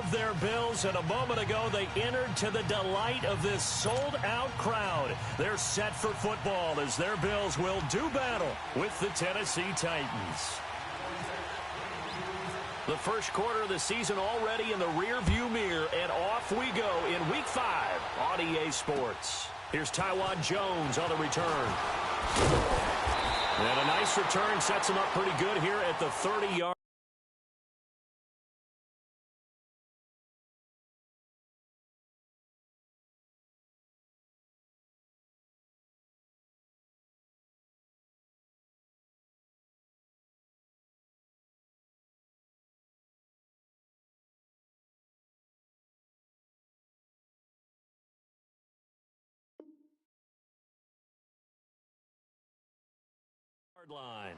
love their Bills, and a moment ago they entered to the delight of this sold-out crowd. They're set for football as their Bills will do battle with the Tennessee Titans. The first quarter of the season already in the rear-view mirror, and off we go in Week 5 on EA Sports. Here's Tywan Jones on the return. And a nice return sets him up pretty good here at the 30-yard. Line.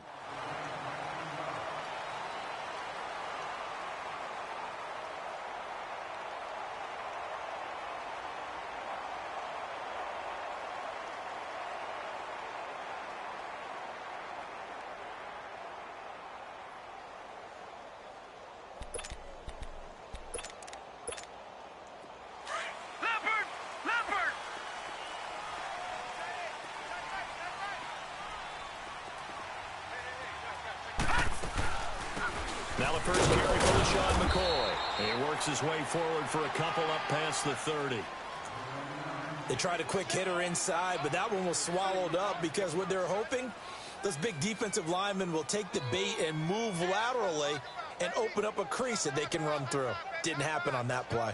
Now the first carry for LaShawn McCoy. He works his way forward for a couple up past the 30. They tried a quick hitter inside, but that one was swallowed up because what they're hoping, those big defensive linemen will take the bait and move laterally and open up a crease that they can run through. Didn't happen on that play.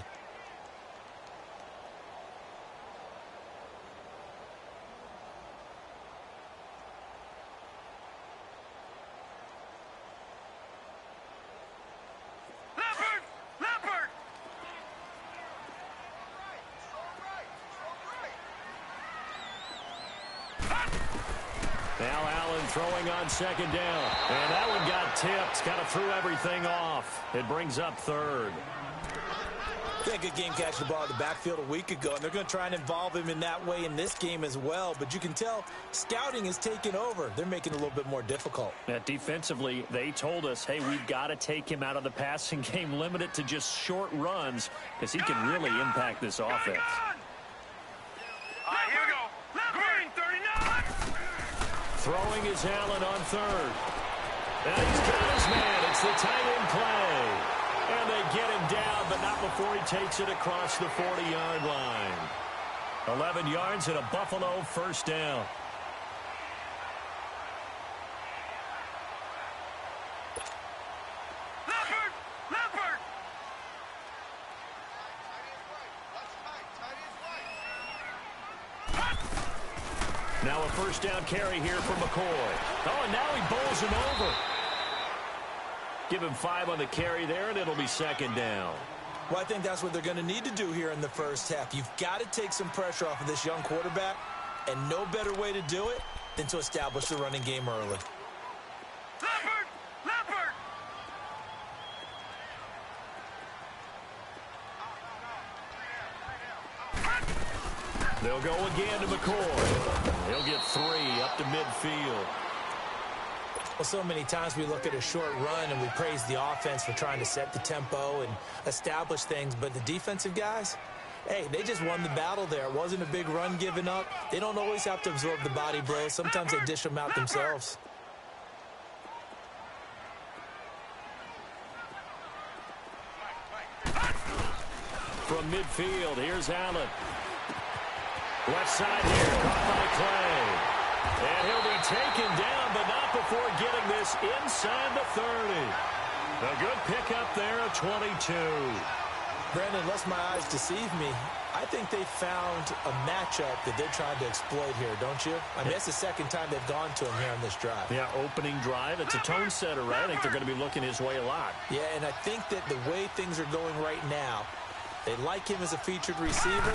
Throwing on second down. And that one got tipped. Kind of threw everything off. It brings up third. They had a good game catching the ball in the backfield a week ago, and they're going to try and involve him in that way in this game as well. But you can tell scouting is taking over. They're making it a little bit more difficult. Yeah, defensively, they told us, hey, we've got to take him out of the passing game, limit it to just short runs, because he can really impact this offense. Here we go. Green, 39. Throwing is Allen on third. And he's got his man. It's the tight end play. And they get him down, but not before he takes it across the 40-yard line. 11 yards and a Buffalo first down. Now a first down carry here for McCoy. Oh, and now he bowls him over. Give him 5 on the carry there, and it'll be second down. Well, I think that's what they're going to need to do here in the first half. You've got to take some pressure off of this young quarterback, and no better way to do it than to establish the running game early. They'll go again to McCoy. He'll get 3 up to midfield. Well, so many times we look at a short run and we praise the offense for trying to set the tempo and establish things, but the defensive guys, hey, they just won the battle there. It wasn't a big run given up. They don't always have to absorb the body blows. Sometimes they dish them out themselves. From midfield, here's Allen. Left side here, caught by Clay. And he'll be taken down, but not before getting this inside the 30. A good pickup there at 22. Brandon, unless my eyes deceive me, I think they found a matchup that they're trying to exploit here, don't you? I mean, that's the second time they've gone to him here on this drive. Yeah, opening drive. It's a tone setter, right? I think they're going to be looking his way a lot. Yeah, and I think that the way things are going right now, they like him as a featured receiver.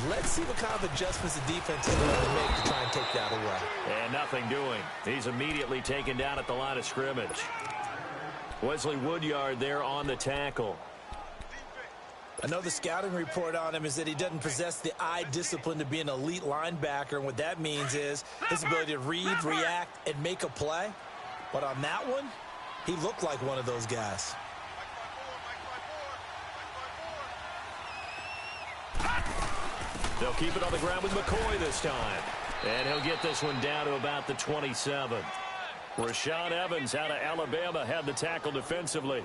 Let's see what kind of adjustments the defense is going to make to try and take that away. And nothing doing. He's immediately taken down at the line of scrimmage. Wesley Woodyard there on the tackle. I know the scouting report on him is that he doesn't possess the eye discipline to be an elite linebacker, and what that means is his ability to read, react, and make a play. But on that one, he looked like one of those guys. They'll keep it on the ground with McCoy this time. And he'll get this one down to about the 27. Rashaan Evans out of Alabama had the tackle defensively.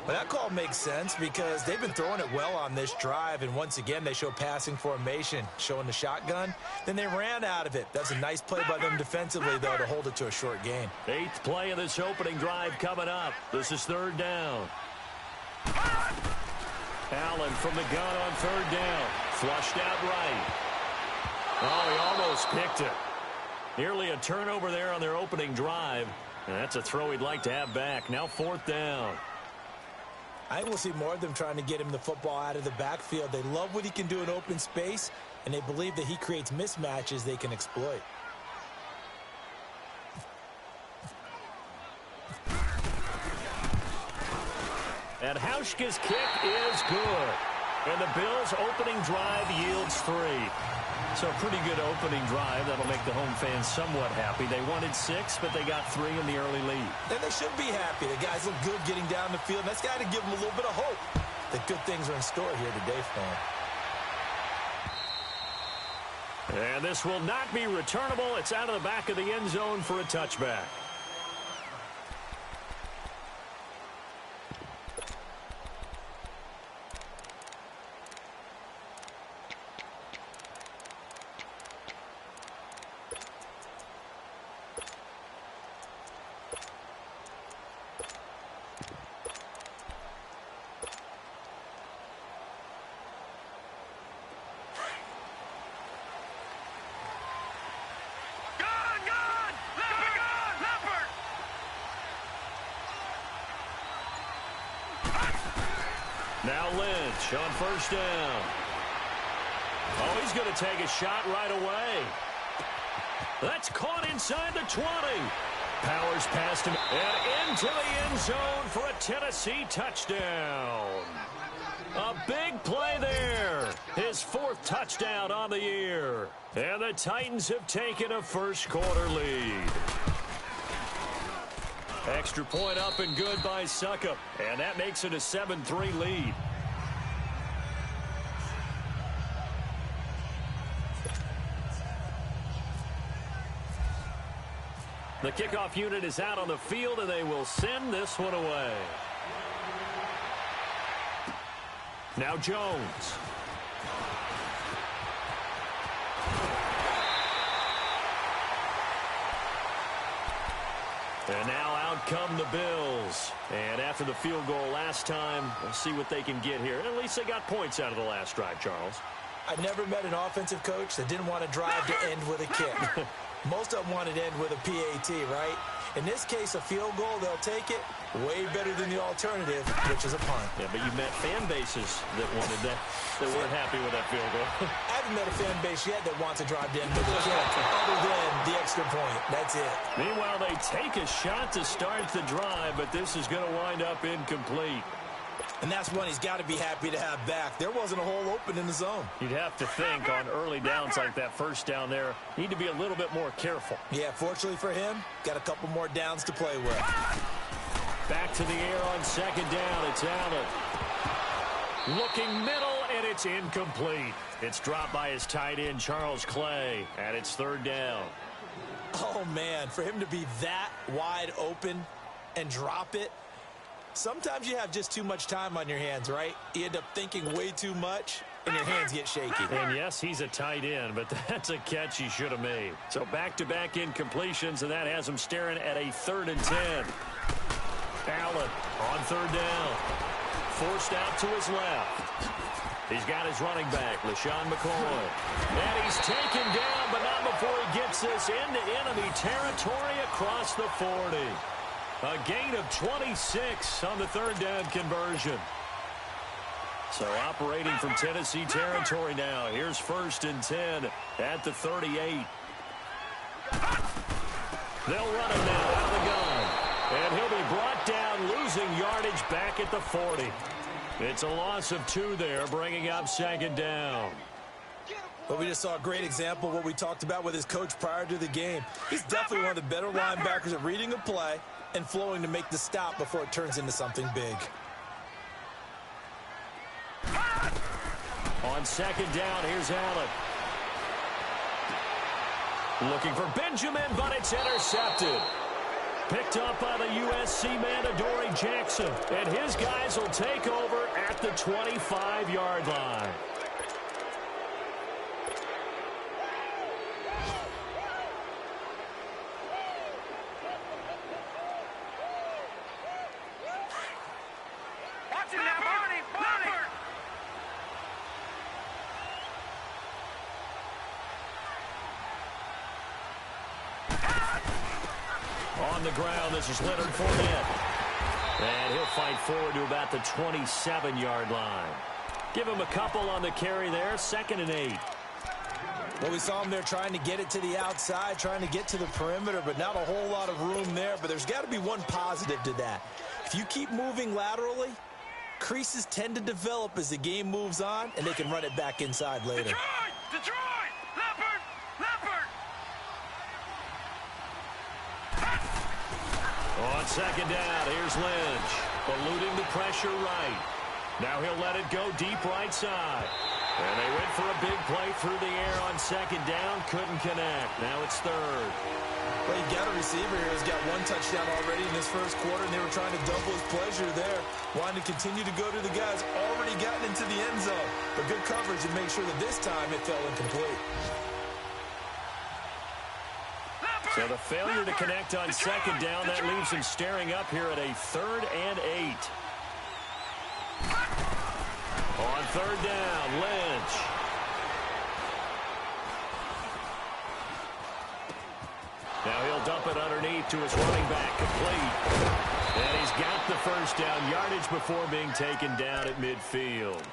Well, that call makes sense because they've been throwing it well on this drive, and once again they show passing formation, showing the shotgun. Then they ran out of it. That's a nice play by them defensively, though, to hold it to a short gain. 8th play of this opening drive coming up. This is 3rd down. Allen from the gun on 3rd down. Flushed out right. Oh, he almost picked it. Nearly a turnover there on their opening drive. And that's a throw he'd like to have back. Now 4th down. I think we'll see more of them trying to get him the football out of the backfield. They love what he can do in open space, and they believe that he creates mismatches they can exploit. And Hauschka's kick is good. And the Bills' opening drive yields 3. So a pretty good opening drive. That'll make the home fans somewhat happy. They wanted 6, but they got 3 in the early lead. And they should be happy. The guys look good getting down the field. That's got to give them a little bit of hope that good things are in store here today for them. And this will not be returnable. It's out of the back of the end zone for a touchback. Now Lynch on 1st down. Oh, he's going to take a shot right away. That's caught inside the 20. Powers past him and into the end zone for a Tennessee touchdown. A big play there. His 4th touchdown on the year. And the Titans have taken a first-quarter lead. Extra point up and good by Succop. And that makes it a 7-3 lead. The kickoff unit is out on the field, and they will send this one away. Now Jones. And now out come the Bills. And after the field goal last time, we'll see what they can get here. At least they got points out of the last drive, Charles. I never met an offensive coach that didn't want to drive to end with a kick. Most of them wanted to end with a PAT, right? In this case, a field goal, they'll take it. Way better than the alternative, which is a punt. Yeah, but you met fan bases that wanted that, that weren't happy with that field goal. I haven't met a fan base yet that wants to drive to end with a kick, other than the extra point. That's it. Meanwhile, they take a shot to start the drive, but this is going to wind up incomplete. And that's one he's got to be happy to have back. There wasn't a hole open in the zone. You'd have to think on early downs like that first down there, need to be a little bit more careful. Yeah, fortunately for him, got a couple more downs to play with. Back to the air on 2nd down. It's Allen. Looking middle, and it's incomplete. It's dropped by his tight end, Charles Clay, and it's 3rd down. Oh, man, for him to be that wide open and drop it, sometimes you have just too much time on your hands, right? You end up thinking way too much, and your hands get shaky. And yes, he's a tight end, but that's a catch he should have made. So back-to-back incompletions, and that has him staring at a 3rd and 10. Allen on 3rd down. Forced out to his left. He's got his running back, LaShawn McCoy. And he's taken down, but not before he gets this into enemy territory across the 40. A gain of 26 on the 3rd down conversion. So operating from Tennessee territory now. Here's 1st and 10 at the 38. They'll run him now out of the gun. And he'll be brought down, losing yardage back at the 40. It's a loss of 2 there, bringing up 2nd down. But we just saw a great example of what we talked about with his coach prior to the game. He's definitely one of the better linebackers at reading a play and flowing to make the stop before it turns into something big. On second down, here's Allen. Looking for Benjamin, but it's intercepted. Picked up by the USC man, Adoree Jackson. And his guys will take over at the 25-yard line. Watch it now, Barney! Leonard! On the ground, this is Leonard Fournette. And he'll fight forward to about the 27-yard line. Give him a couple on the carry there, 2nd and 8. Well, we saw him there trying to get it to the outside, trying to get to the perimeter, but not a whole lot of room there. But there's got to be one positive to that. If you keep moving laterally, creases tend to develop as the game moves on, and they can run it back inside later. Detroit! Detroit! Leopard! Leopard! On second down, here's Lynch. Eluding the pressure right. Now he'll let it go deep right side. And they went for a big play through the air on second down. Couldn't connect. Now it's 3rd. Well, you got a receiver here who's got 1 touchdown already in this first quarter, and they were trying to double his pleasure there. Wanting to continue to go to the guys already gotten into the end zone. But good coverage to make sure that this time it fell incomplete. So the failure to connect on second down, that leaves him staring up here at a 3rd and 8. On 3rd down, Lynch. Now he'll dump it underneath to his running back, complete. And he's got the first down yardage before being taken down at midfield.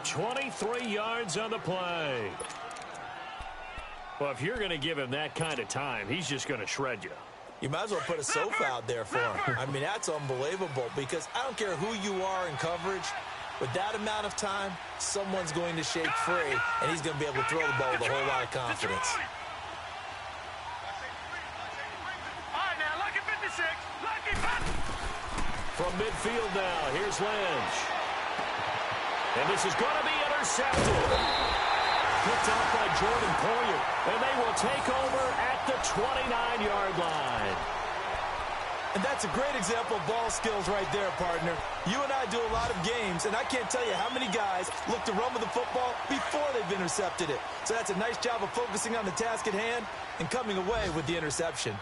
23 yards on the play. Well, if you're going to give him that kind of time, he's just going to shred you. You might as well put a sofa out there for him. I mean, that's unbelievable because I don't care who you are in coverage. With that amount of time, someone's going to shake free, and he's going to be able to throw the ball with a whole lot of confidence. All right, now, lucky 56. Lucky 50. From midfield now, here's Lynch. And this is going to be intercepted. Picked up by Jordan Poyer, and they will take over at the 29-yard line. And that's a great example of ball skills right there, partner. You and I do a lot of games, and I can't tell you how many guys look to run with the football before they've intercepted it. So that's a nice job of focusing on the task at hand and coming away with the interception.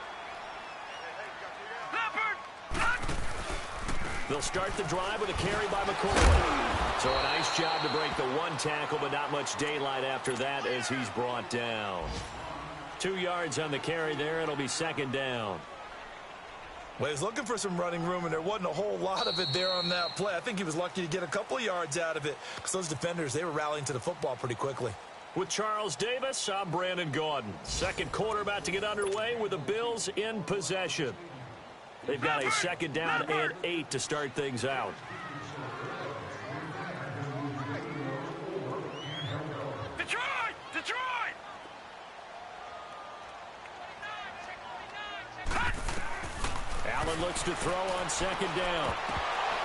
They'll start the drive with a carry by McCoy. So a nice job to break the 1 tackle, but not much daylight after that as he's brought down. 2 yards on the carry there. It'll be 2nd down. Well, he was looking for some running room, and there wasn't a whole lot of it there on that play. I think he was lucky to get a couple of yards out of it because those defenders, they were rallying to the football pretty quickly. With Charles Davis, I'm Brandon Gaudin. Second quarter about to get underway with the Bills in possession. They've got a 2nd down and 8 to start things out. Detroit! Detroit! Allen looks to throw on 2nd down.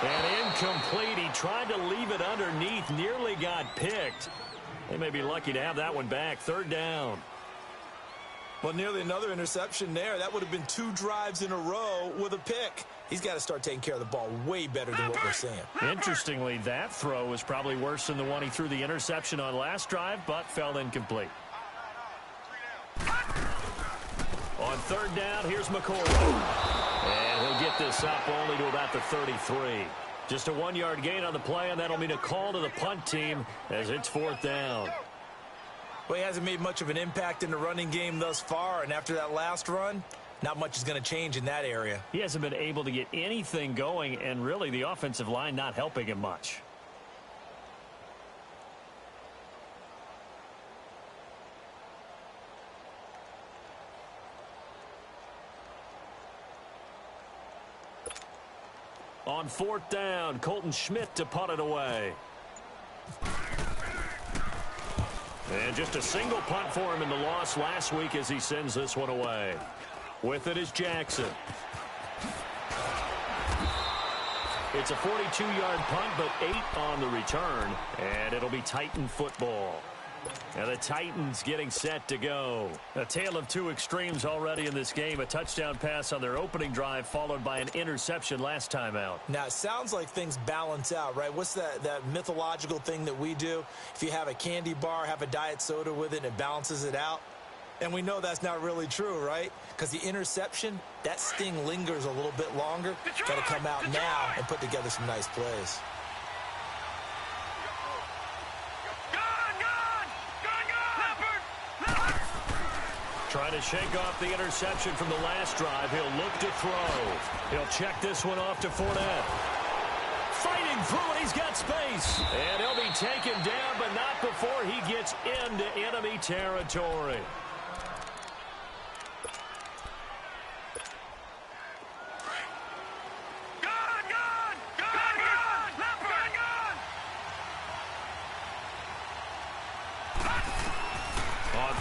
And incomplete. He tried to leave it underneath. Nearly got picked. They may be lucky to have that one back. 3rd down. Well, nearly another interception there. That would have been 2 drives in a row with a pick. He's got to start taking care of the ball way better than what we're seeing. Interestingly, that throw was probably worse than the one he threw the interception on last drive, but fell incomplete. On 3rd down, here's McCoy. And he'll get this up only to about the 33. Just a 1-yard gain on the play, and that'll mean a call to the punt team as it's 4th down. Well, he hasn't made much of an impact in the running game thus far, and after that last run, not much is going to change in that area. He hasn't been able to get anything going, and really the offensive line not helping him much. On 4th down, Colton Schmidt to punt it away. And just a single punt for him in the loss last week as he sends this one away. With it is Jackson. It's a 42-yard punt, but 8 on the return, and it'll be Titan football. And the Titans getting set to go. A tale of two extremes already in this game. A touchdown pass on their opening drive, followed by an interception last time out. Now, it sounds like things balance out, right? What's that mythological thing that we do? If you have a candy bar, have a diet soda with it, and it balances it out. And we know that's not really true, right? Because the interception, that sting lingers a little bit longer. Got to come out now and put together some nice plays. Trying to shake off the interception from the last drive. He'll look to throw. He'll check this one off to Fournette. Fighting through it. He's got space. And he'll be taken down, but not before he gets into enemy territory.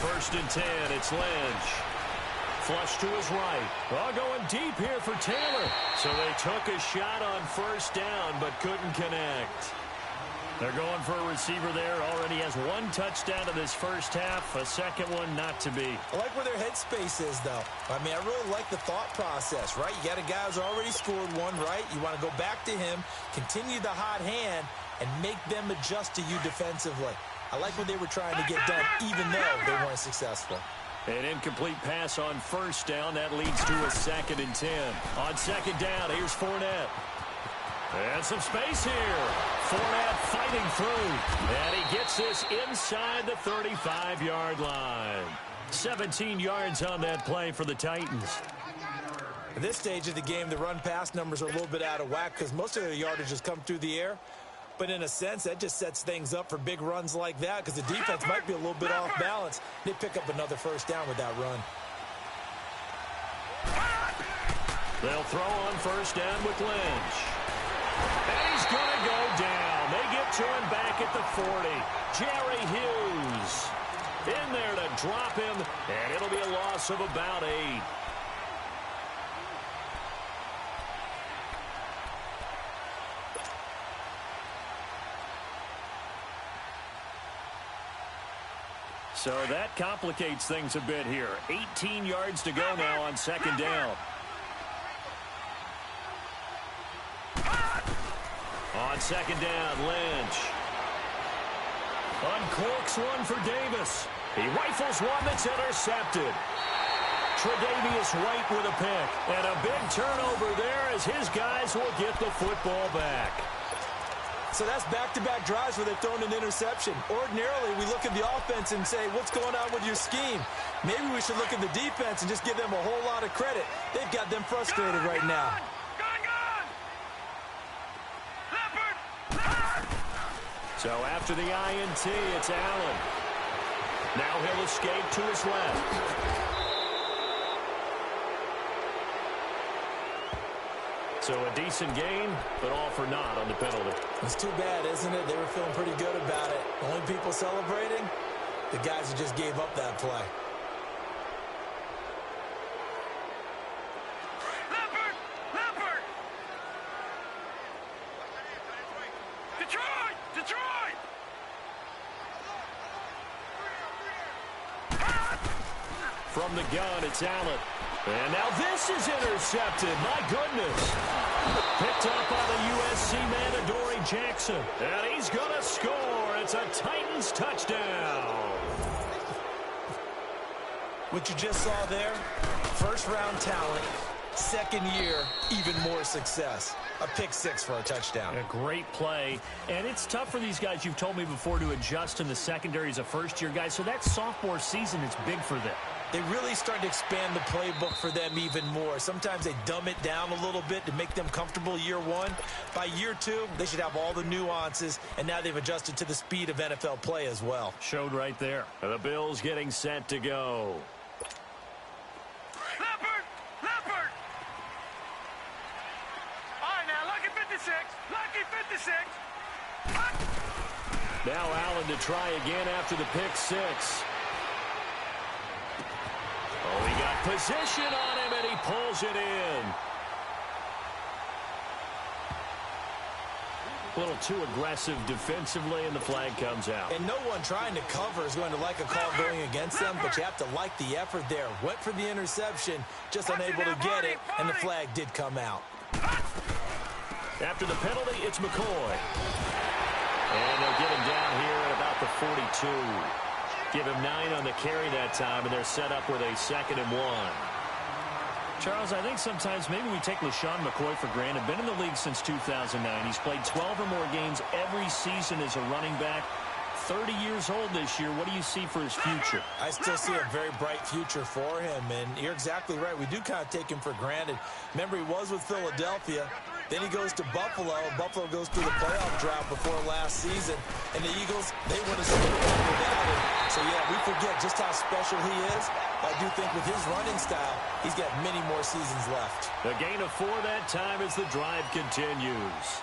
First and 10, it's Lynch. Flush to his right. Oh, going deep here for Taylor. So they took a shot on first down, but couldn't connect. They're going for a receiver there. Already has one touchdown in this first half. A second one not to be. I like where their headspace is, though. I mean, I really like the thought process, right? You got a guy who's already scored one, right? You want to go back to him, continue the hot hand, and make them adjust to you defensively. I like what they were trying to get done, even though they weren't successful. An incomplete pass on first down. That leads to a 2nd and 10. On second down, here's Fournette. And some space here. Fournette fighting through. And he gets this inside the 35-yard line. 17 yards on that play for the Titans. At this stage of the game, the run-pass numbers are a little bit out of whack because most of their yardage has come through the air. But in a sense, that just sets things up for big runs like that because the defense might be a little bit off balance. They pick up another first down with that run. They'll throw on first down with Lynch. And he's going to go down. They get to him back at the 40. Jerry Hughes in there to drop him, and it'll be a loss of about 8. So that complicates things a bit here. 18 yards to go now on second down. On second down, Lynch. Uncorks one for Davis. He rifles one that's intercepted. Tre'Davious White with a pick. And a big turnover there as his guys will get the football back. So that's back-to-back drives where they've thrown an interception. Ordinarily, we look at the offense and say, what's going on with your scheme? Maybe we should look at the defense and just give them a whole lot of credit. They've got them frustrated right now. So after the INT, it's Allen. Now he'll escape to his left. So a decent gain, but all for naught on the penalty. It's too bad, isn't it? They were feeling pretty good about it. The only people celebrating, the guys who just gave up that play. Leopard! Detroit! From the gun, it's Allen. And now this is intercepted. My goodness. Picked up by the USC man, Adoree Jackson. And he's going to score. It's a Titans touchdown. What you just saw there, first-round talent, second year, even more success. A pick six for a touchdown. A great play. And it's tough for these guys, you've told me before, to adjust in the secondary as a first-year guy. So that sophomore season is big for them. They really start to expand the playbook for them even more. Sometimes they dumb it down a little bit to make them comfortable year one. By year two, they should have all the nuances, and now they've adjusted to the speed of NFL play as well. Showed right there. The Bills getting set to go. Leopard! All right, now, lucky 56. Now Allen to try again after the pick six. Oh, he got position on him, and he pulls it in. A little too aggressive defensively, and the flag comes out. And no one trying to cover is going to like a call going against them, but you have to like the effort there. Went for the interception, just unable to get it, and the flag did come out. After the penalty, it's McCoy. And they'll get him down here at about the 42. Give him 9 on the carry that time, and they're set up with a 2nd and 1. Charles, I think sometimes maybe we take LaShawn McCoy for granted. Been in the league since 2009. He's played 12 or more games every season as a running back. 30 years old this year. What do you see for his future? I still see a very bright future for him, and you're exactly right. We do kind of take him for granted. Remember, he was with Philadelphia. Then he goes to Buffalo. Buffalo goes through the playoff drought before last season. And the Eagles, they won a Super Bowl without him. So, yeah, we forget just how special he is. But I do think with his running style, he's got many more seasons left. A gain of 4 that time as the drive continues.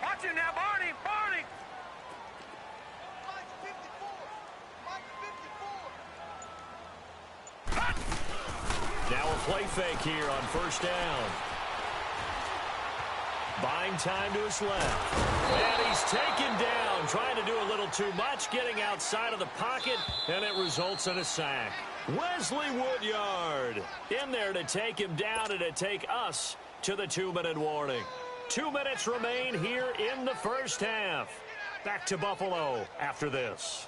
Watch him now, Barney! Barney! Now a play fake here on 1st down. Buying time to his left. And he's taken down, trying to do a little too much, getting outside of the pocket, and it results in a sack. Wesley Woodyard in there to take him down and to take us to the 2-minute warning. 2 minutes remain here in the first half. Back to Buffalo after this.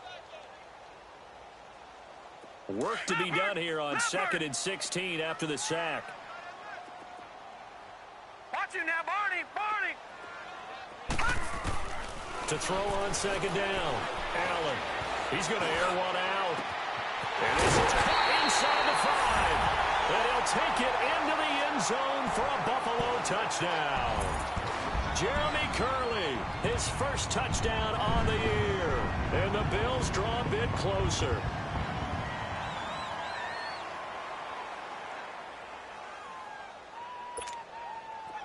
Work to be done here on 2nd and 16 after the sack. Watch him now, Barney! Barney! To throw on 2nd down. Allen. He's going to air one out. And this is caught inside the 5. And he'll take it into the end zone for a Buffalo touchdown. Jeremy Curley, his first touchdown on the year. And the Bills draw a bit closer.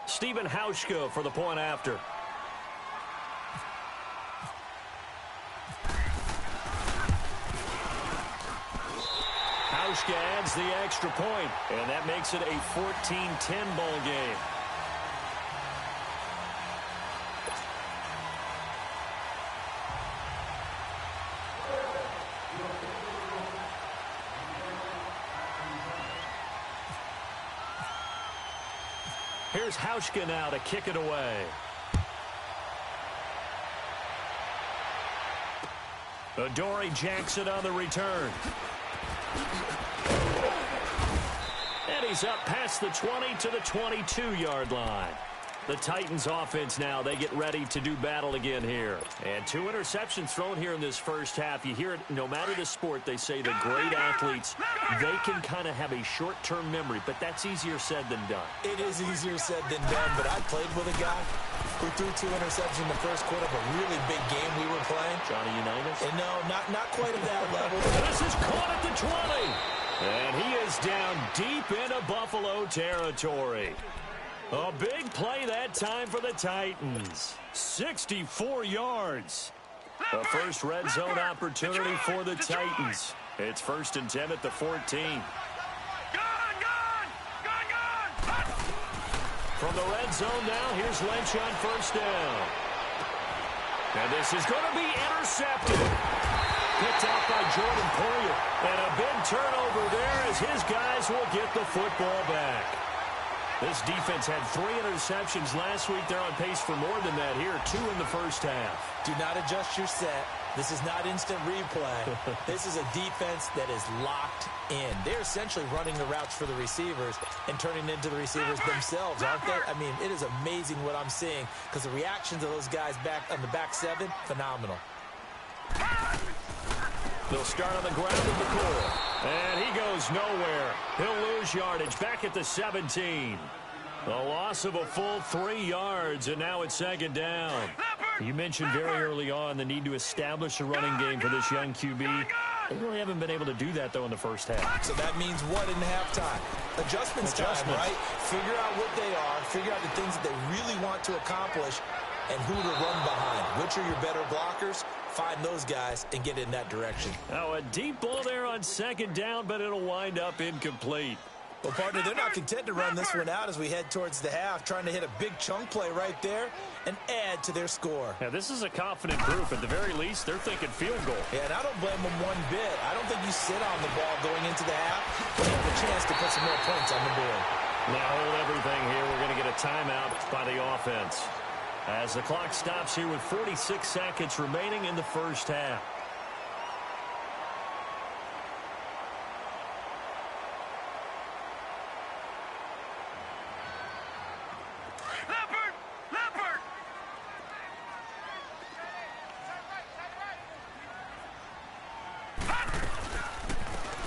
Stephen Hauschka for the point after. Hauschka adds the extra point, and that makes it a 14-10 ball game. Here's Hauschka now to kick it away. Adoree Jackson on the return. And he's up past the 20 to the 22-yard line. The Titans offense now, they get ready to do battle again here. And 2 interceptions thrown here in this first half. You hear it, no matter the sport, they say the great athletes, they can kind of have a short-term memory, but that's easier said than done. It is easier said than done, but I played with a guy who threw 2 interceptions in the first quarter of a really big game we were playing. Johnny Unitas? And no, not quite at that level. This is caught at the 20. And he is down deep into Buffalo territory. A big play that time for the Titans. 64 yards. The first red zone opportunity for the Titans. It's 1st and 10 at the 14. Gone! From the red zone now, here's Lynch on 1st down. And this is going to be intercepted. Picked out by Jordan Poyer. And a big turnover there as his guys will get the football back. This defense had 3 interceptions last week. They're on pace for more than that here. 2 in the first half. Do not adjust your set. This is not instant replay. This is a defense that is locked in. They're essentially running the routes for the receivers and turning into the receivers themselves, aren't they? I mean, it is amazing what I'm seeing because the reactions of those guys back on the back 7, phenomenal. They'll start on the ground in the core. And he goes nowhere. He'll lose yardage back at the 17. A loss of a full 3 yards, and now it's 2nd down. You mentioned very early on the need to establish a running game for this young QB. They really haven't been able to do that, though, in the first half. So that means what in halftime? Adjustments time, right? Figure out what they are, figure out the things that they really want to accomplish, and who to run behind. Which are your better blockers? Find those guys and get in that direction. Now, a deep ball there on second down, but it'll wind up incomplete. Well, partner, they're not content to run this one out as we head towards the half, trying to hit a big chunk play right there and add to their score. Now, this is a confident group. At the very least, they're thinking field goal. Yeah, and I don't blame them one bit. I don't think you sit on the ball going into the half when you have a chance to put some more points on the board. Now, hold everything here. We're going to get a timeout by the offense as the clock stops here with 46 seconds remaining in the first half.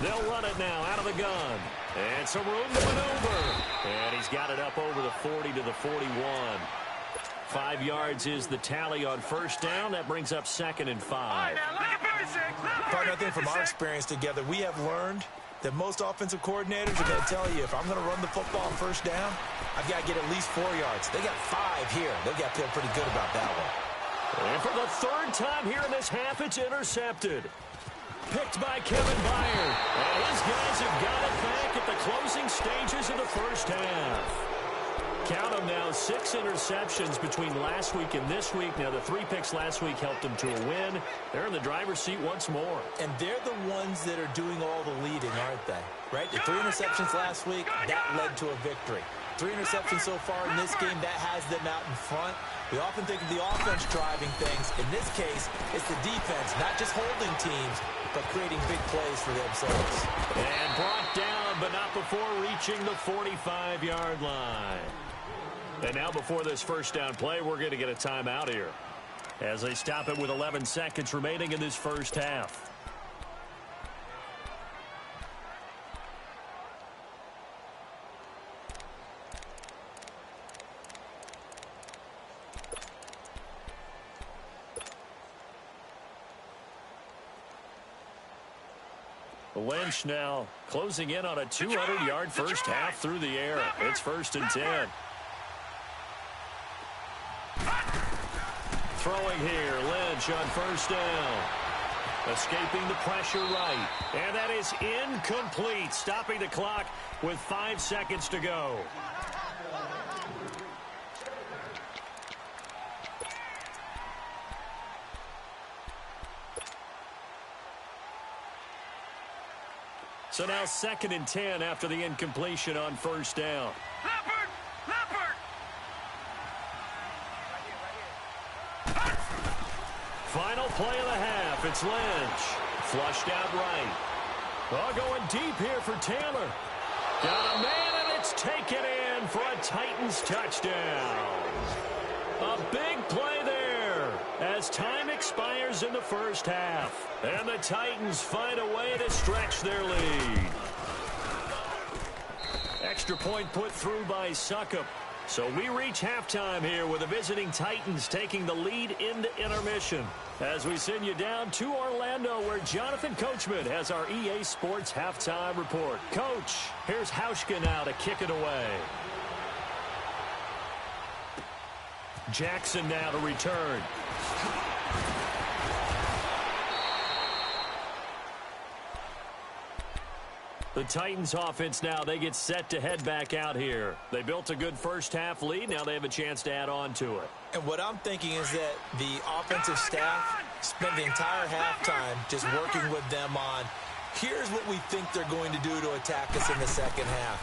They'll run it now out of the gun. And some room to maneuver. And he's got it up over the 40 to the 41. 5 yards is the tally on first down. That brings up 2nd and 5. Partner, I think from our experience together, we have learned that most offensive coordinators are going to tell you, if I'm going to run the football on first down, I've got to get at least 4 yards. They got 5 here. They've got to feel pretty good about that one. And for the 3rd time here in this half, it's intercepted. Picked by Kevin Byard. And his guys have got it back at the closing stages of the first half. Count them now, 6 interceptions between last week and this week. Now, the 3 picks last week helped them to a win. They're in the driver's seat once more. And they're the ones that are doing all the leading, aren't they? Right? The 3 interceptions last week, that led to a victory. 3 interceptions so far in this game, that has them out in front. We often think of the offense driving things. In this case, it's the defense, not just holding teams, but creating big plays for themselves. And brought down, but not before reaching the 45-yard line. And now before this first down play, we're going to get a timeout here as they stop it with 11 seconds remaining in this first half. Lynch now closing in on a 200-yard first half through the air. It's 1st and 10. Throwing here, Lynch on first down. Escaping the pressure right. And that is incomplete. Stopping the clock with 5 seconds to go. So now 2nd and 10 after the incompletion on first down. Final play of the half. It's Lynch. Flushed out right. Oh, going deep here for Taylor. Got a man, and it's taken in for a Titans touchdown. A big play there as time expires in the first half. And the Titans find a way to stretch their lead. Extra point put through by Suckup. So we reach halftime here with the visiting Titans taking the lead into intermission. As we send you down to Orlando, where Jonathan Coachman has our EA Sports halftime report. Coach, here's Hauschka now to kick it away. Jackson now to return. The Titans offense now, they get set to head back out here. They built a good first half lead. Now they have a chance to add on to it. And what I'm thinking is that the offensive staff spent the entire halftime just working with them on, here's what we think they're going to do to attack us in the second half.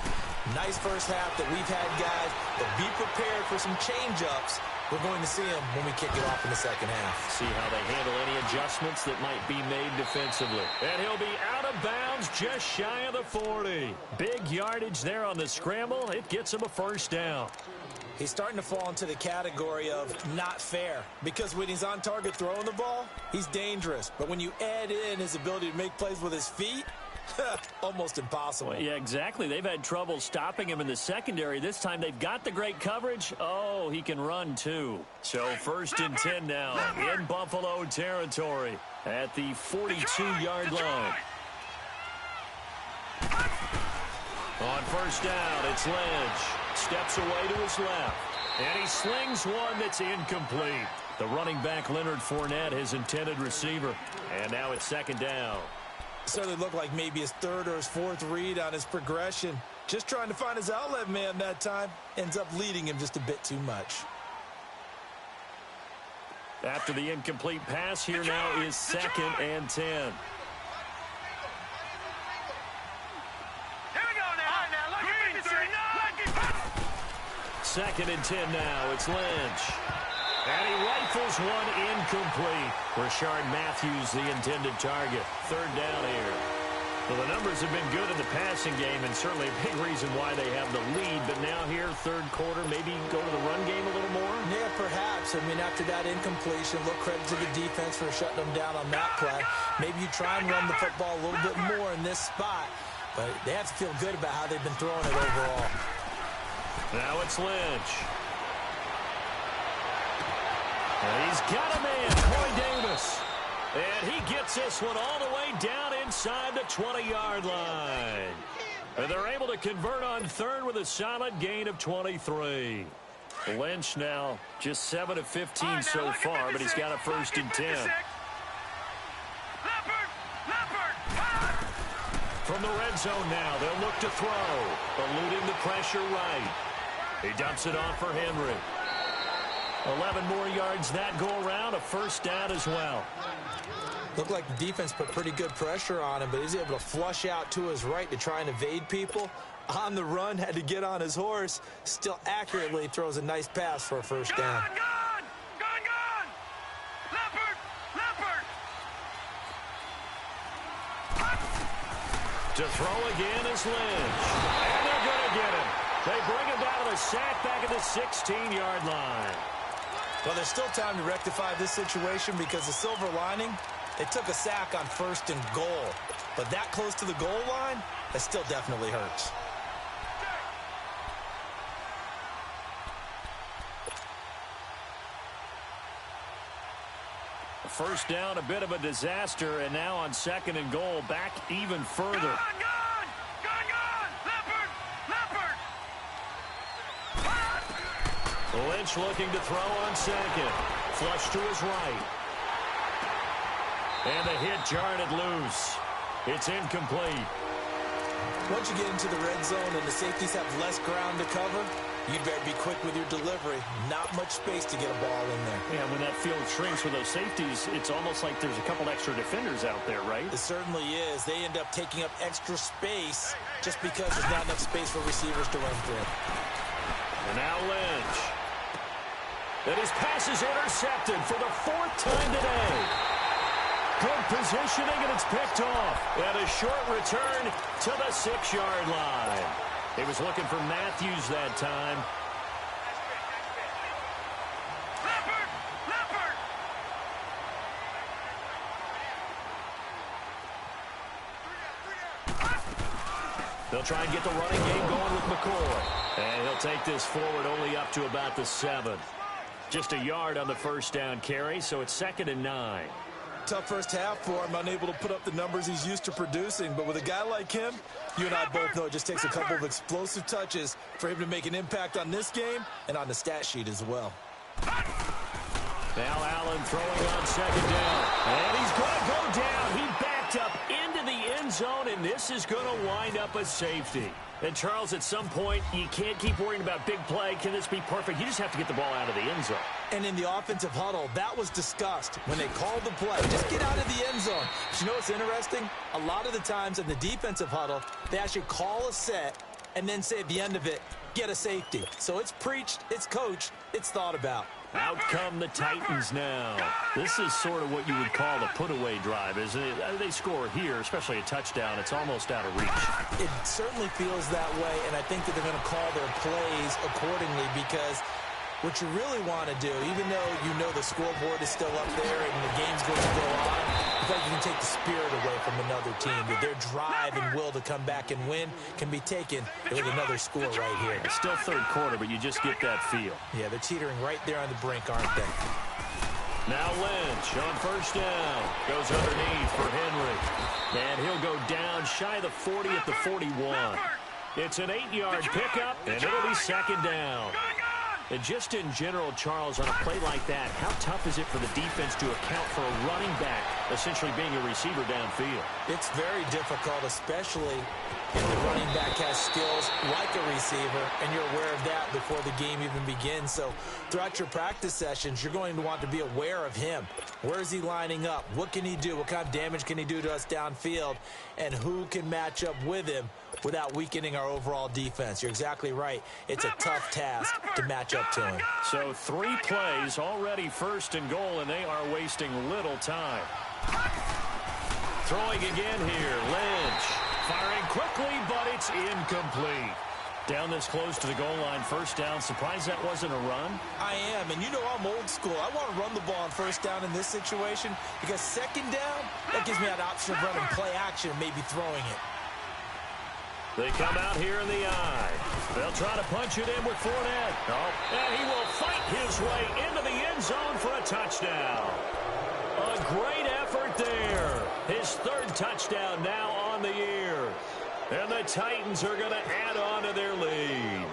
Nice first half that we've had, guys, but be prepared for some change-ups. We're going to see them when we kick it off in the second half. See how they handle any adjustments that might be made defensively. And he'll be out of bounds just shy of the 40. Big yardage there on the scramble. It gets him a first down. He's starting to fall into the category of not fair, because when he's on target throwing the ball, he's dangerous. But when you add in his ability to make plays with his feet, Almost impossible. Well, yeah, exactly. They've had trouble stopping him in the secondary. This time they've got the great coverage. Oh, he can run, too. So 1st and 10 now in Buffalo territory at the 42-yard line. On 1st down, it's Lynch. Steps away to his left. And he slings one that's incomplete. The running back, Leonard Fournette, his intended receiver. And now it's 2nd down. Certainly looked like maybe his 3rd or his 4th read on his progression. Just trying to find his outlet man that time. Ends up leading him just a bit too much. After the incomplete pass, here now is 2nd and 10. Here we go now. Green, 2nd and 10 now. It's Lynch. And he rifles one incomplete. Rashard Matthews, the intended target. 3rd down here. Well, the numbers have been good in the passing game, and certainly a big reason why they have the lead. But now here, 3rd quarter, maybe go to the run game a little more? Yeah, perhaps. I mean, after that incompletion, look, credit to the defense for shutting them down on that play. Maybe you try and run the football a little bit more in this spot. But they have to feel good about how they've been throwing it overall. Now it's Lynch. And he's got a man, Corey Davis. And he gets this one all the way down inside the 20-yard line. And they're able to convert on 3rd with a solid gain of 23. Lynch now just 7 of 15 so far, but he's got a 1st and 10. From the red zone now, they'll look to throw, eluding the pressure right. He dumps it off for Henry. 11 more yards that go around, a 1st down as well. Looked like the defense put pretty good pressure on him, but he's able to flush out to his right to try and evade people. On the run, had to get on his horse. Still accurately throws a nice pass for a 1st down. Gone! Leopard! To throw again is Lynch. And they're going to get him. They bring him down to the sack back at the 16-yard line. Well, there's still time to rectify this situation because the silver lining, they took a sack on 1st and goal. But that close to the goal line, that still definitely hurts. First down, a bit of a disaster, and now on 2nd and goal, back even further. Gone! Leopard! Lynch looking to throw on 2nd. Flush to his right. And the hit jarred it loose. It's incomplete. Once you get into the red zone and the safeties have less ground to cover, you'd better be quick with your delivery. Not much space to get a ball in there. Yeah, when that field shrinks with those safeties, it's almost like there's a couple extra defenders out there, right? It certainly is. They end up taking up extra space just because there's not enough space for receivers to run through. And now Lynch. And his pass is intercepted for the 4th time today. Good positioning, and it's picked off. And a short return to the 6-yard line. He was looking for Matthews that time. Leopard! They'll try and get the running game going with McCoy. And he'll take this forward only up to about the 7. Just a yard on the 1st down carry, so it's 2nd and 9. Tough first half for him, unable to put up the numbers he's used to producing. But with a guy like him, you and I both know it just takes a couple of explosive touches for him to make an impact on this game and on the stat sheet as well. Now Allen throwing on 2nd down. And he's going to go down. He backed up into the end zone, and this is going to wind up a safety. And, Charles, at some point, you can't keep worrying about big play. Can this be perfect? You just have to get the ball out of the end zone. And in the offensive huddle, that was discussed when they called the play. Just get out of the end zone. But you know what's interesting? A lot of the times in the defensive huddle, they actually call a set and then say at the end of it, get a safety. So it's preached, it's coached, it's thought about. Out come the Titans now. This is sort of what you would call a put-away drive, isn't it? They score here, especially a touchdown. It's almost out of reach. It certainly feels that way, and I think that they're going to call their plays accordingly because What you really want to do, even though you know the scoreboard is still up there and the game's going to go on, you think you can take the spirit away from another team. That their drive and will to come back and win can be taken with another score right here. It's still third quarter, but you just get that feel. Yeah, they're teetering right there on the brink, aren't they? Now Lynch on first down. Goes underneath for Henry. And he'll go down shy of the 40 at the 41. It's an 8-yard pickup, and it'll be second down. And just in general, Charles, on a play like that, how tough is it for the defense to account for a running back essentially being a receiver downfield? It's very difficult, especially if the running back has skills like a receiver, and you're aware of that before the game even begins. So throughout your practice sessions, you're going to want to be aware of him. Where is he lining up? What can he do? What kind of damage can he do to us downfield? And who can match up with him without weakening our overall defense? You're exactly right. It's a tough task to match up to him. So 3 plays, already first and goal, and they are wasting little time. Throwing again here, Lynch. Firing quickly, but it's incomplete. Down this close to the goal line, first down. Surprised that wasn't a run? I am, and you know I'm old school. I want to run the ball on first down in this situation because second down, that gives me that option of running play action and maybe throwing it. They come out here in the eye. They'll try to punch it in with Fournette. Oh, and he will fight his way into the end zone for a touchdown. A great effort there. His 3rd touchdown now on the year. And the Titans are going to add on to their lead.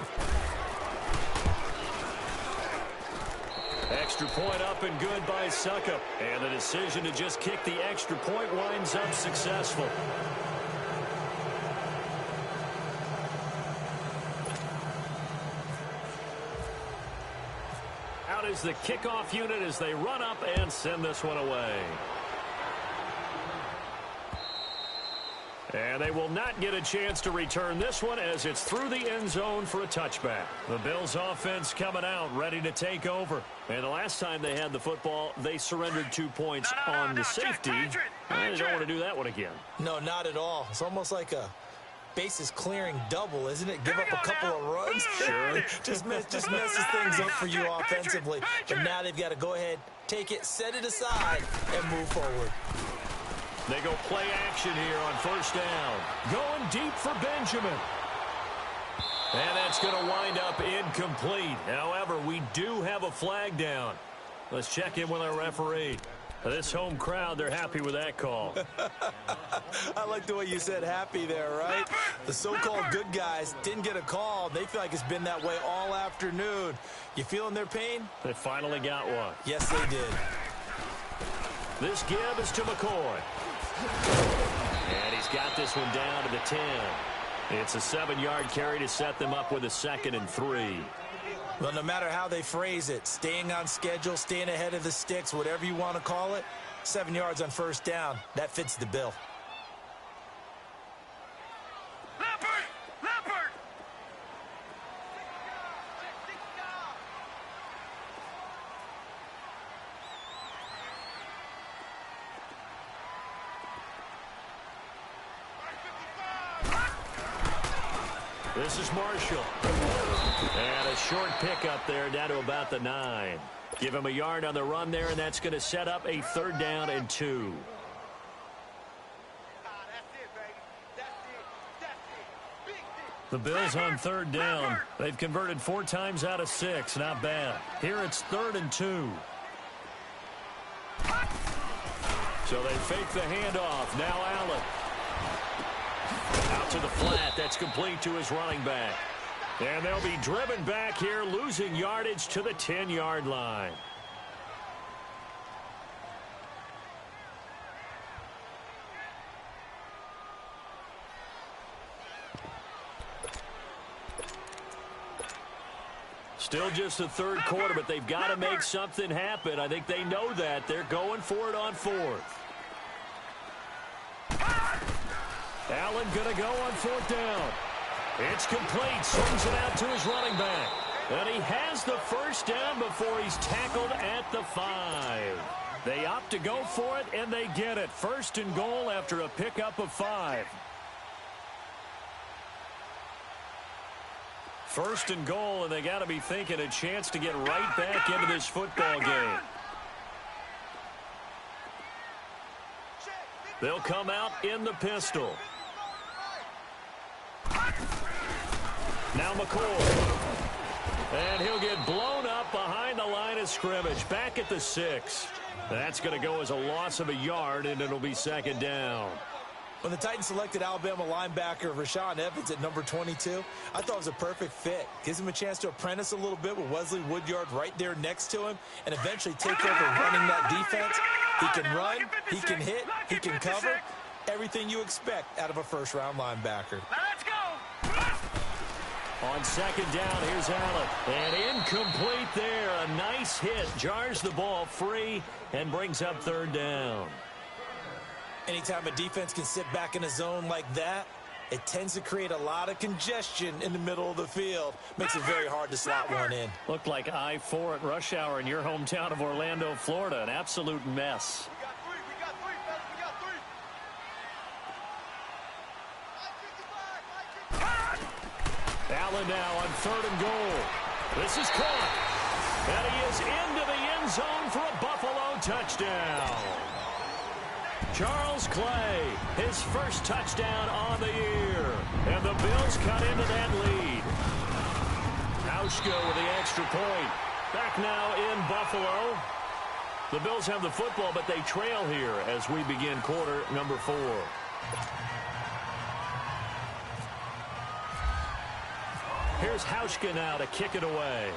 Extra point up and good by Suckup. And the decision to just kick the extra point winds up successful. Out is the kickoff unit as they run up and send this one away. And they will not get a chance to return this one as it's through the end zone for a touchback. The Bills offense coming out, ready to take over. And the last time they had the football, they surrendered 2 points on the safety. And they don't want to do that one again. No, not at all. It's almost like a bases clearing double, isn't it? Give up a couple of runs. Sure. just messes things up for you offensively. But now they've got to go ahead, take it, set it aside, and move forward. They go play action here on first down. Going deep for Benjamin. And that's going to wind up incomplete. However, we do have a flag down. Let's check in with our referee. This home crowd, they're happy with that call. I like the way you said happy there, right? The so-called good guys didn't get a call. They feel like it's been that way all afternoon. You feeling their pain? They finally got one. Yes, they did. This give is to McCoy. And he's got this one down to the 10. It's a 7-yard carry to set them up with a 2nd and 3. Well, no matter how they phrase it, staying on schedule, staying ahead of the sticks, whatever you want to call it, 7 yards on first down, that fits the bill. Leopard! This is Marshall. And a short pickup there down to about the 9. Give him a yard on the run there, and that's going to set up a 3rd down and 2. The Bills on 3rd down. They've converted 4 times out of 6. Not bad. Here it's 3rd and 2. So they fake the handoff. Now Allen. Out to the flat. That's complete to his running back. And they'll be driven back here, losing yardage to the 10-yard line. Still just the 3rd quarter, but they've got to make something happen. I think they know that. They're going for it on 4th. Allen going to go on 4th down. It's complete. Swings it out to his running back. And he has the first down before he's tackled at the 5. They opt to go for it, and they get it. 1st and goal after a pickup of 5. First and goal, and they got to be thinking a chance to get right back into this football game. They'll come out in the pistol. Now McCoy. And he'll get blown up behind the line of scrimmage. Back at the 6. That's going to go as a loss of a yard, and it'll be second down. When the Titans selected Alabama linebacker Rashaan Evans at number 22, I thought it was a perfect fit. Gives him a chance to apprentice a little bit with Wesley Woodyard right there next to him and eventually take over running that defense. He can run, he can hit, he can cover. Everything you expect out of a first-round linebacker. Let's go. On second down, here's Allen. And incomplete there. A nice hit. Jars the ball free and brings up third down. Anytime a defense can sit back in a zone like that, it tends to create a lot of congestion in the middle of the field. Makes it very hard to slot one in. Looked like I-4 at rush hour in your hometown of Orlando, Florida. An absolute mess. We got three, fellas. We got three. Allen now on third and goal. This is caught. And he is into the end zone for a Buffalo touchdown. Charles Clay, his first touchdown on the year. And the Bills cut into that lead. Hauschka with the extra point. Back now in Buffalo. The Bills have the football, but they trail here as we begin quarter number 4. Here's Hauschka now to kick it away.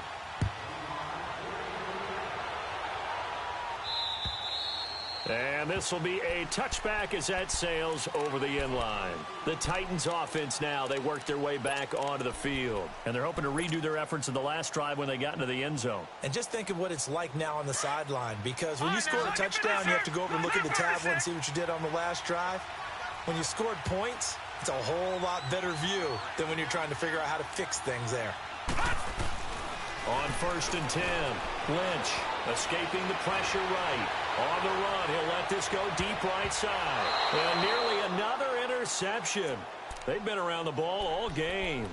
And this will be a touchback as that sails over the end line. The Titans offense now, they work their way back onto the field. And they're hoping to redo their efforts in the last drive when they got into the end zone. And just think of what it's like now on the sideline, because when you score a touchdown, you have to go over and look at the tablet and see what you did on the last drive. When you scored points, it's a whole lot better view than when you're trying to figure out how to fix things there. On first and 10, Lynch escaping the pressure right. On the run, he'll let this go deep right side. And nearly another interception. They've been around the ball all game.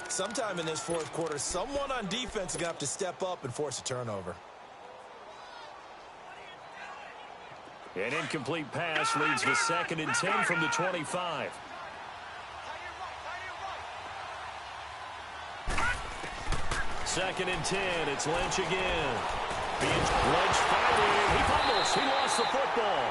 Sometime in this fourth quarter, someone on defense is going to have to step up and force a turnover. An incomplete pass leads to second and 10 from the 25. Second and 10, it's Lynch again. Lynch fighting, he fumbles, he lost the football.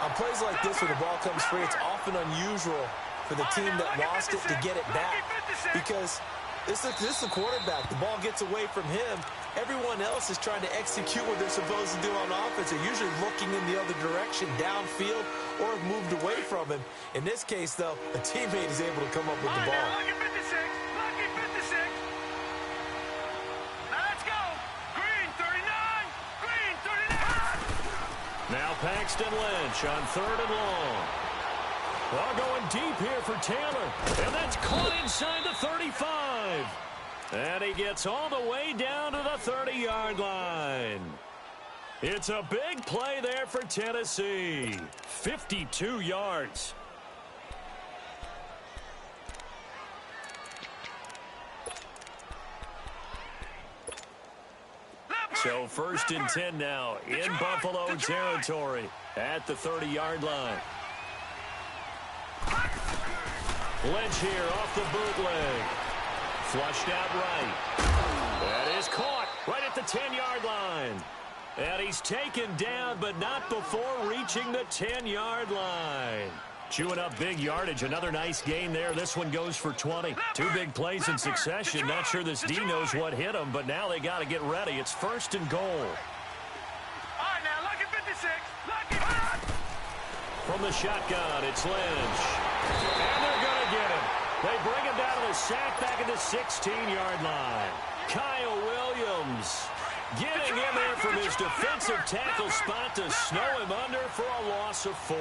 On plays like this where the ball comes free, it's often unusual for the team that lost it to get it back. Because this is the quarterback. The ball gets away from him. Everyone else is trying to execute what they're supposed to do on offense. They're usually looking in the other direction, downfield, or have moved away from him. In this case, though, a teammate is able to come up with the ball. Lucky 56. Lucky 56. Let's go. Green 39. Green 39. Now Paxton Lynch on third and long. Well, going deep here for Taylor. And that's caught inside the 35. And he gets all the way down to the 30-yard line. It's a big play there for Tennessee. 52 yards. So first and 10 now in Buffalo territory at the 30-yard line. Lynch here off the bootleg. Flushed out right. That is caught right at the 10-yard line. And he's taken down, but not before reaching the 10-yard line. Chewing up big yardage. Another nice gain there. This one goes for 20. Two big plays in succession. Not sure this D knows what hit him, but now they got to get ready. It's first and goal. All right, now, lucky 56. Lucky. From the shotgun, it's Lynch. And they're going to get him. They bring him down to the sack back at the 16-yard line. Kyle Williams getting in there from his defensive tackle spot to snow him under for a loss of 4.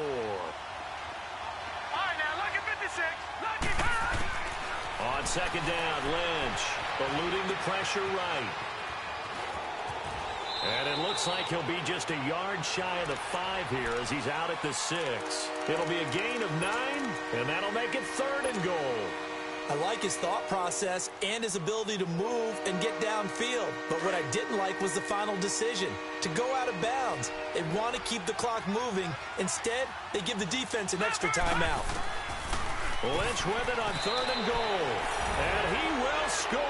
On second down, Lynch eluding the pressure right. And it looks like he'll be just a yard shy of the 5 here as he's out at the 6. It'll be a gain of 9, and that'll make it third and goal. I like his thought process and his ability to move and get downfield. But what I didn't like was the final decision, to go out of bounds. They want to keep the clock moving. Instead, they give the defense an extra timeout. Lynch with it on 3rd and goal. And he will score.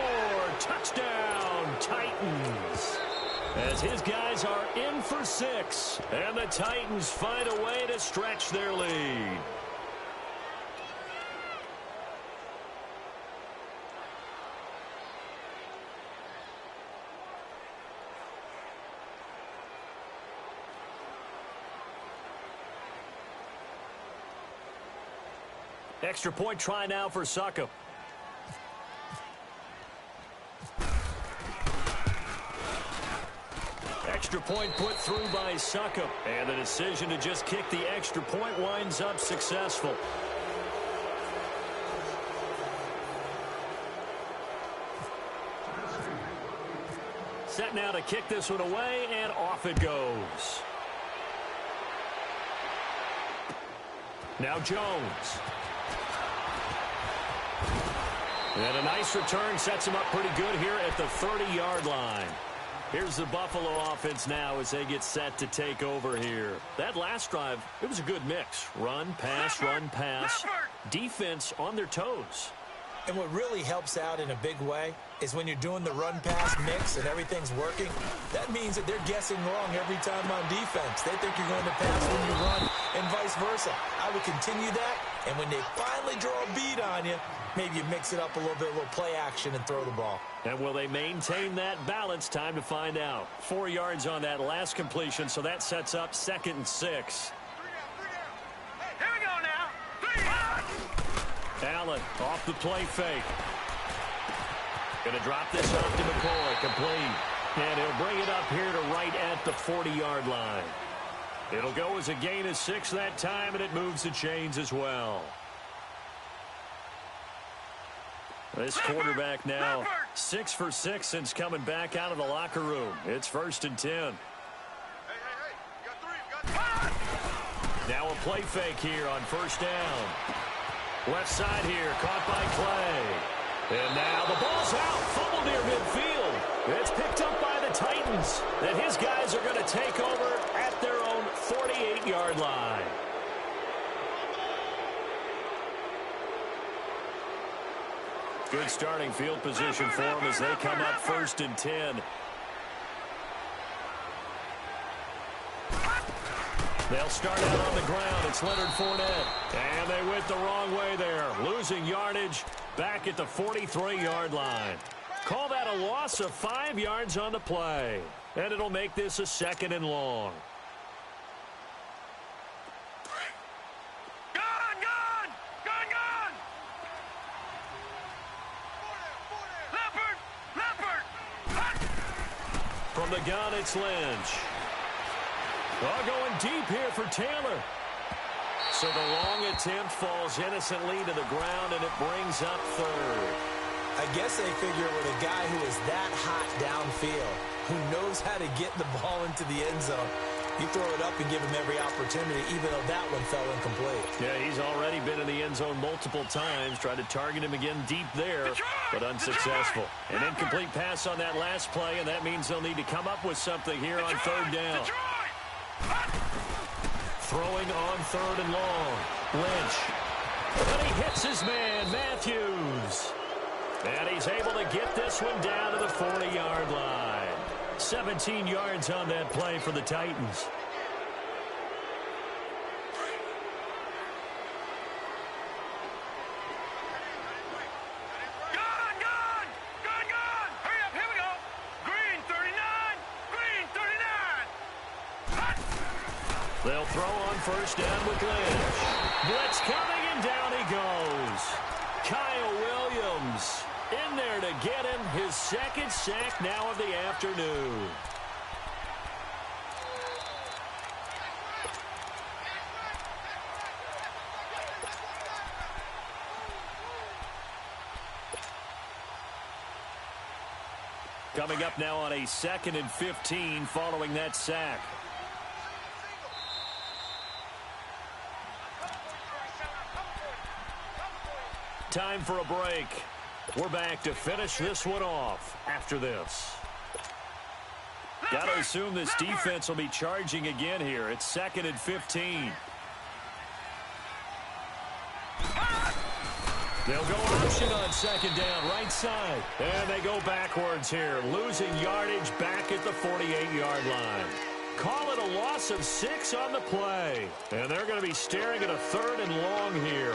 Touchdown, Titans. As his guys are in for 6. And the Titans find a way to stretch their lead. Extra point try now for Succop. Extra point put through by Succop. And the decision to just kick the extra point winds up successful. Set now to kick this one away, and off it goes. Now Jones. And a nice return sets him up pretty good here at the 30-yard line. Here's the Buffalo offense now as they get set to take over here. That last drive, it was a good mix. Run, pass, run, pass. Defense on their toes. And what really helps out in a big way is when you're doing the run-pass mix and everything's working, that means that they're guessing wrong every time on defense. They think you're going to pass when you run and vice versa. I would continue that, and when they finally draw a beat on you, maybe you mix it up a little bit, a little play action, and throw the ball. And will they maintain that balance? Time to find out. 4 yards on that last completion, so that sets up 2nd and 6. Here we go now. 3 Allen off the play fake. Going to drop this off to McCoy. Complete. And he'll bring it up here to right at the 40-yard line. It'll go as a gain of 6 that time, and it moves the chains as well. This quarterback now 6 for 6 since coming back out of the locker room. It's 1st and 10. Hey, you got 3. Now a play fake here on 1st down. Left side here, caught by Clay. And now the ball's out, fumbled near midfield. It's picked up by the Titans. And his guys are going to take over at their own 48-yard line. Good starting field position for them as they come up 1st and 10. They'll start out on the ground. It's Leonard Fournette. And they went the wrong way there. Losing yardage back at the 43-yard line. Call that a loss of 5 yards on the play. And it'll make this a 2nd and long. From the gun, it's Lynch. Going deep here for Taylor. So the long attempt falls innocently to the ground, and it brings up 3rd. I guess they figure with a guy who is that hot downfield, who knows how to get the ball into the end zone, you throw it up and give him every opportunity, even though that one fell incomplete. Yeah, he's already been in the end zone multiple times, tried to target him again deep there, but unsuccessful. An incomplete pass on that last play, and that means they'll need to come up with something here on 3rd down. Throwing on 3rd and long. Lynch. And he hits his man, Matthews. And he's able to get this one down to the 40-yard line. 17 yards on that play for the Titans. Hurry up, here we go. Green 39. Green 39. They'll throw on 1st down with Lynch. Blitz coming, and down he goes. Kyle Williams in there to get him his 2nd sack now of the afternoon. Coming up now on a 2nd and 15 following that sack. time for a break. We're back to finish this one off after this. Got to assume this defense will be charging again here. It's 2nd and 15. They'll go option on 2nd down, right side. And they go backwards here, losing yardage back at the 48-yard line. Call it a loss of 6 on the play. And they're going to be staring at a 3rd and long here.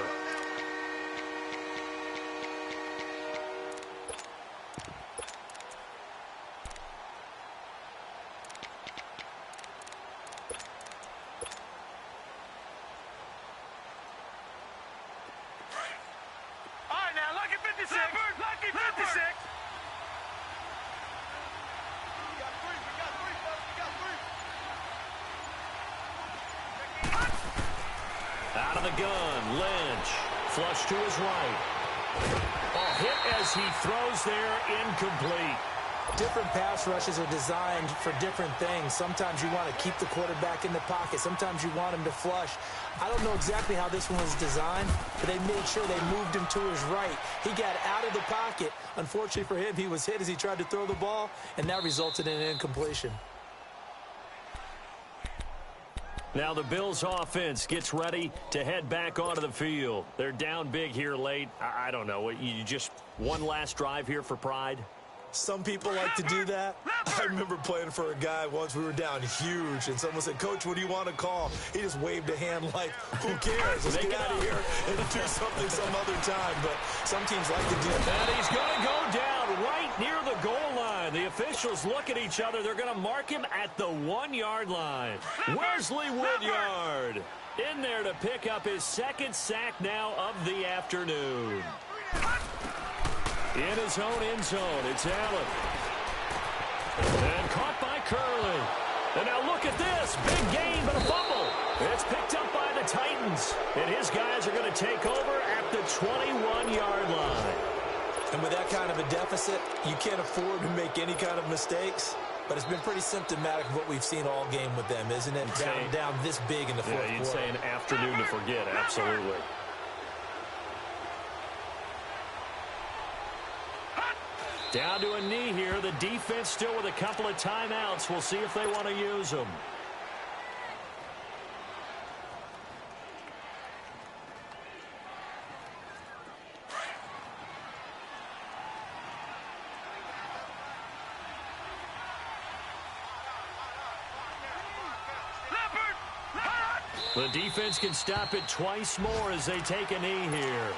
Out of the gun, Lynch. Flush to his right. A hit as he throws there, incomplete. Different pass rushes are designed for different things. Sometimes you want to keep the quarterback in the pocket. Sometimes you want him to flush. I don't know exactly how this one was designed, but they made sure they moved him to his right. He got out of the pocket. Unfortunately for him, he was hit as he tried to throw the ball, and that resulted in an incompletion. Now the Bills offense gets ready to head back onto the field. They're down big here late. I don't know. You just one last drive here for pride? Some people like to do that. I remember playing for a guy once. We were down huge, and someone said, "Coach, what do you want to call?" He just waved a hand like, who cares? Let's get out of here and do something some other time. But some teams like to do that. And he's going to go down right near the goal line. The officials look at each other. They're going to mark him at the 1-yard line. Wesley Woodyard in there to pick up his 2nd sack now of the afternoon. In his own end zone, it's Allen. And caught by Curley. And now look at this. Big gain, but a fumble. It's picked up by the Titans. And his guys are going to take over at the 21-yard line. And with that kind of a deficit, you can't afford to make any kind of mistakes. But it's been pretty symptomatic of what we've seen all game with them, isn't it? Down this big in the fourth quarter. Yeah, you'd say an afternoon to forget, absolutely. Down to a knee here. The defense still with a couple of timeouts. We'll see if they want to use them. The defense can stop it twice more as they take a knee here.